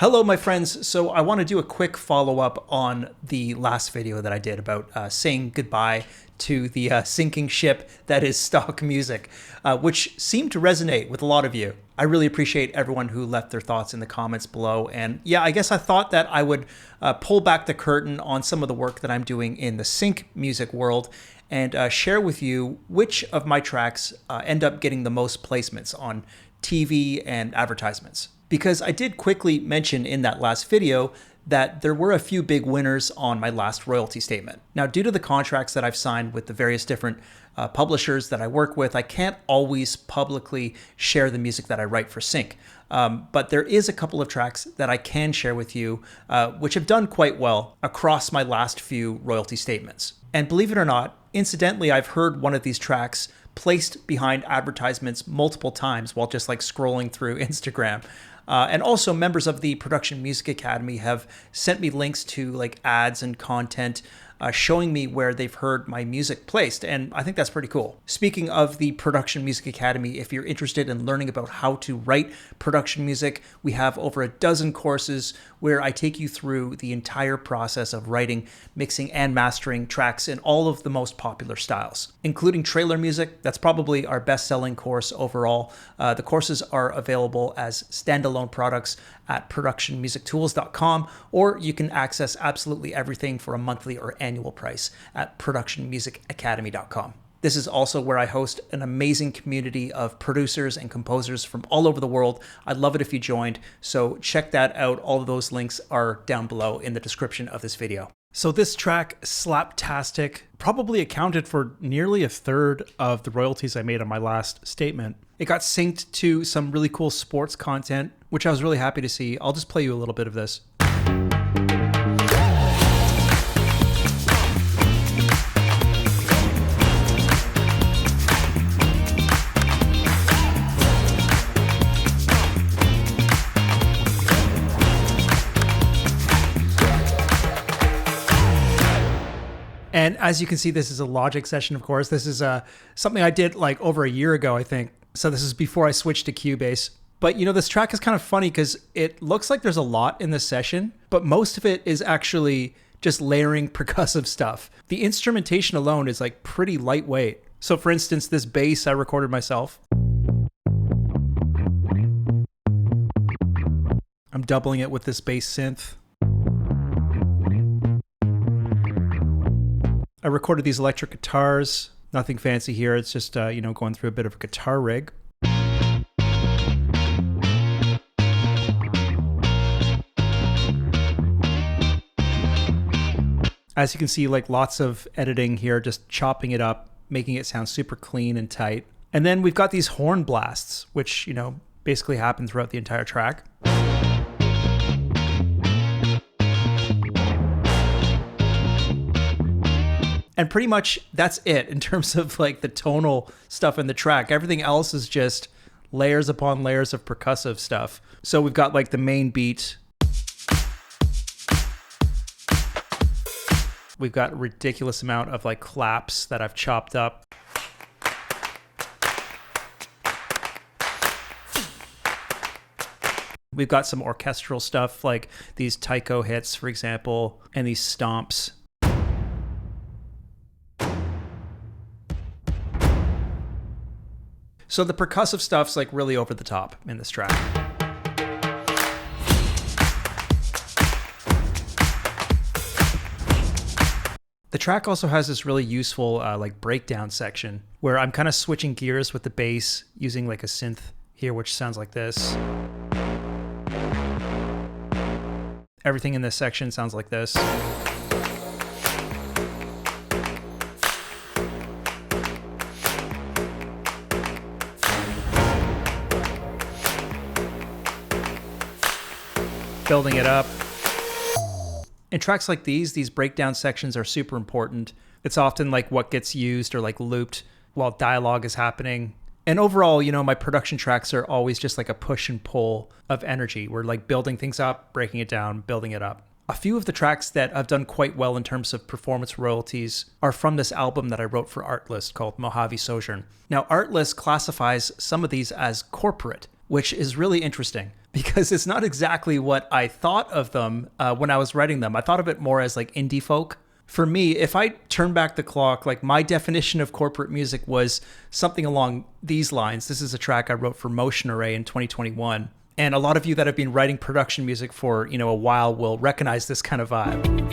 Hello, my friends. So I want to do a quick follow-up on the last video that I did about saying goodbye to the sinking ship that is stock music, which seemed to resonate with a lot of you. I really appreciate everyone who left their thoughts in the comments below. And yeah, I guess I thought that I would pull back the curtain on some of the work that I'm doing in the sync music world and share with you which of my tracks end up getting the most placements on TV and advertisements. Because I did quickly mention in that last video that there were a few big winners on my last royalty statement. Now, due to the contracts that I've signed with the various different publishers that I work with, I can't always publicly share the music that I write for sync. But there is a couple of tracks that I can share with you, which have done quite well across my last few royalty statements. And believe it or not, incidentally, I've heard one of these tracks placed behind advertisements multiple times while just like scrolling through Instagram. And also members of the Production Music Academy have sent me links to like ads and content showing me where they've heard my music placed. And I think that's pretty cool. Speaking of the Production Music Academy, if you're interested in learning about how to write production music, we have over a dozen courses where I take you through the entire process of writing, mixing, and mastering tracks in all of the most popular styles, including trailer music. That's probably our best-selling course overall. The courses are available as standalone products at productionmusictools.com, or you can access absolutely everything for a monthly or annual price at productionmusicacademy.com. This is also where I host an amazing community of producers and composers from all over the world. I'd love it if you joined, so check that out. All of those links are down below in the description of this video. So this track, Slaptastic, probably accounted for nearly a third of the royalties I made on my last statement. It got synced to some really cool sports content, which I was really happy to see. I'll just play you a little bit of this. And as you can see, this is a Logic session, of course. This is something I did like over a year ago, I think. So this is before I switched to Cubase. But you know, this track is kind of funny because it looks like there's a lot in this session, but most of it is actually just layering percussive stuff. The instrumentation alone is like pretty lightweight. So for instance, this bass I recorded myself. I'm doubling it with this bass synth. I recorded these electric guitars. Nothing fancy here. It's just, going through a bit of a guitar rig. As you can see, like lots of editing here, just chopping it up, making it sound super clean and tight. And then we've got these horn blasts, which, basically happen throughout the entire track. And pretty much that's it in terms of like the tonal stuff in the track. Everything else is just layers upon layers of percussive stuff. So we've got like the main beat. We've got a ridiculous amount of like claps that I've chopped up. We've got some orchestral stuff like these taiko hits, for example, and these stomps. So the percussive stuff's like really over the top in this track. The track also has this really useful like breakdown section where I'm kind of switching gears with the bass using like a synth here, which sounds like this. Everything in this section sounds like this. Building it up. In tracks like these breakdown sections are super important. It's often like what gets used or like looped while dialogue is happening. And overall, my production tracks are always just like a push and pull of energy. We're like building things up, breaking it down, building it up. A few of the tracks that have done quite well in terms of performance royalties are from this album that I wrote for Artlist called Mojave Sojourn. Now, Artlist classifies some of these as corporate, which is really interesting because it's not exactly what I thought of them when I was writing them. I thought of it more as like indie folk. For me, if I turn back the clock, like my definition of corporate music was something along these lines. This is a track I wrote for Motion Array in 2021. And a lot of you that have been writing production music for, a while will recognize this kind of vibe.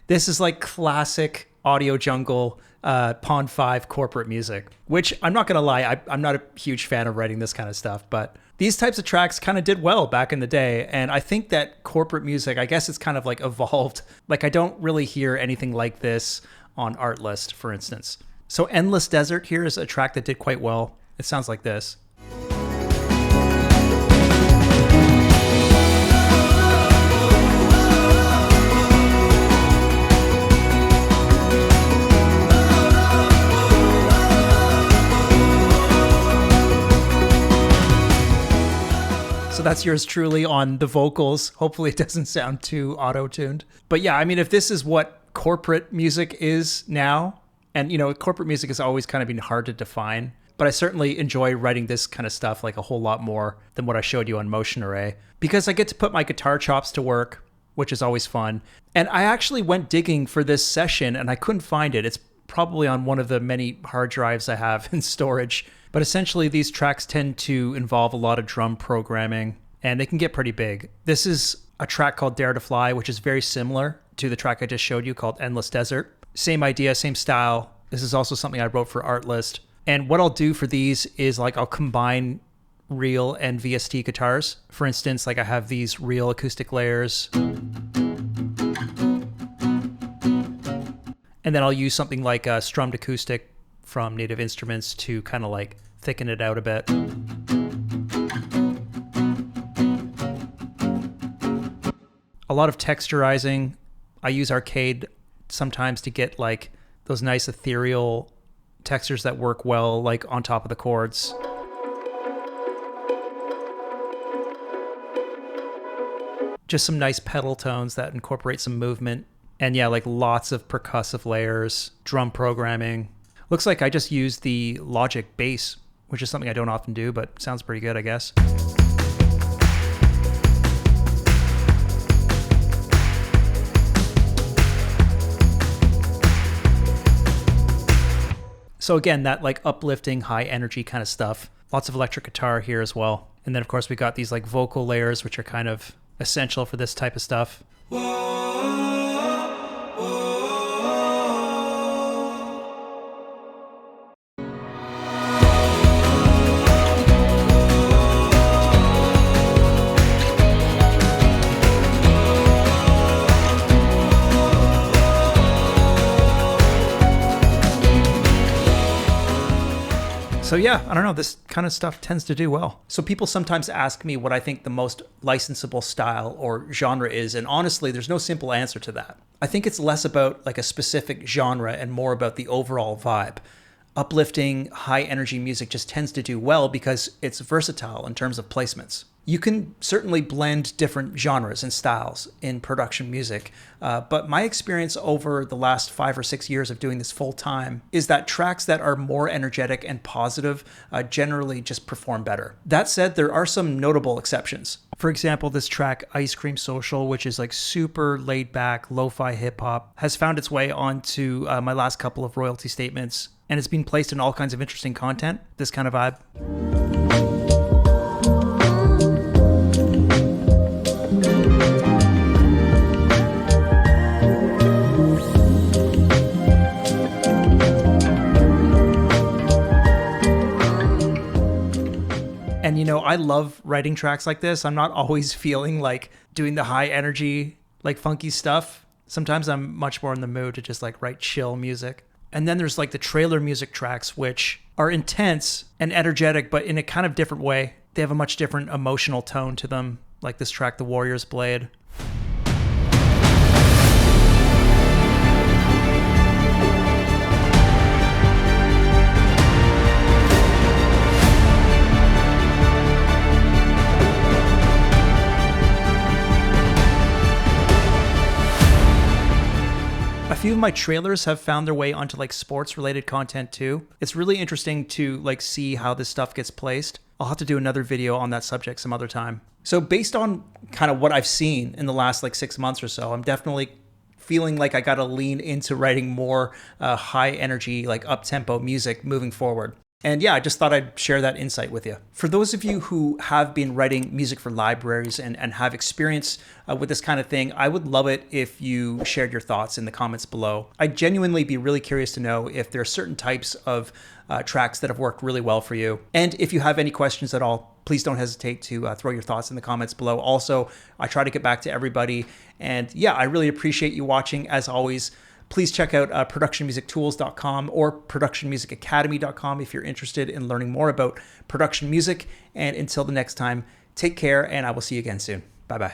This is like classic Audio Jungle, Pond 5 corporate music, which I'm not going to lie, I'm not a huge fan of writing this kind of stuff, but these types of tracks kind of did well back in the day. And I think that corporate music, I guess it's kind of like evolved. Like I don't really hear anything like this on Artlist, for instance. So Endless Desert here is a track that did quite well. It sounds like this. So that's yours truly on the vocals. Hopefully it doesn't sound too auto-tuned. But yeah, I mean, if this is what corporate music is now, and corporate music has always kind of been hard to define, but I certainly enjoy writing this kind of stuff like a whole lot more than what I showed you on Motion Array, because I get to put my guitar chops to work, which is always fun. And I actually went digging for this session and I couldn't find it. It's probably on one of the many hard drives I have in storage. But essentially, these tracks tend to involve a lot of drum programming, and they can get pretty big. This is a track called Dare to Fly, which is very similar to the track I just showed you called Endless Desert. Same idea, same style. This is also something I wrote for Artlist. And what I'll do for these is like I'll combine real and VST guitars. For instance, like I have these real acoustic layers. And then I'll use something like a strummed acoustic from Native Instruments to kind of like thicken it out a bit. A lot of texturizing. I use Arcade sometimes to get like those nice ethereal textures that work well like on top of the chords. Just some nice pedal tones that incorporate some movement. And yeah, like lots of percussive layers, drum programming. Looks like I just used the Logic bass, which is something I don't often do, but sounds pretty good, I guess. So again, that like uplifting, high energy kind of stuff. Lots of electric guitar here as well. And then of course we got these like vocal layers, which are kind of essential for this type of stuff. So yeah, I don't know, this kind of stuff tends to do well. So people sometimes ask me what I think the most licensable style or genre is, and honestly, there's no simple answer to that. I think it's less about like a specific genre and more about the overall vibe. Uplifting, high energy music just tends to do well because it's versatile in terms of placements. You can certainly blend different genres and styles in production music, but my experience over the last 5 or 6 years of doing this full time is that tracks that are more energetic and positive generally just perform better. That said, there are some notable exceptions. For example, this track Ice Cream Social, which is like super laid back, lo-fi hip hop, has found its way onto my last couple of royalty statements, and it's been placed in all kinds of interesting content, this kind of vibe. And, you know, I love writing tracks like this. I'm not always feeling like doing the high energy, like funky stuff. Sometimes I'm much more in the mood to just like write chill music. And then there's like the trailer music tracks, which are intense and energetic, but in a kind of different way. They have a much different emotional tone to them, like this track, The Warrior's Blade. A few of my trailers have found their way onto like sports related content too. It's really interesting to like see how this stuff gets placed. I'll have to do another video on that subject some other time. So based on kind of what I've seen in the last like 6 months or so, I'm definitely feeling like I got to lean into writing more high energy, like up-tempo music moving forward. And yeah, I just thought I'd share that insight with you. For those of you who have been writing music for libraries and have experience with this kind of thing, I would love it if you shared your thoughts in the comments below. I'd genuinely be really curious to know if there are certain types of tracks that have worked really well for you. And if you have any questions at all, please don't hesitate to throw your thoughts in the comments below. Also, I try to get back to everybody. And yeah, I really appreciate you watching. As always, please check out productionmusictools.com or productionmusicacademy.com if you're interested in learning more about production music. And until the next time, take care, and I will see you again soon. Bye-bye.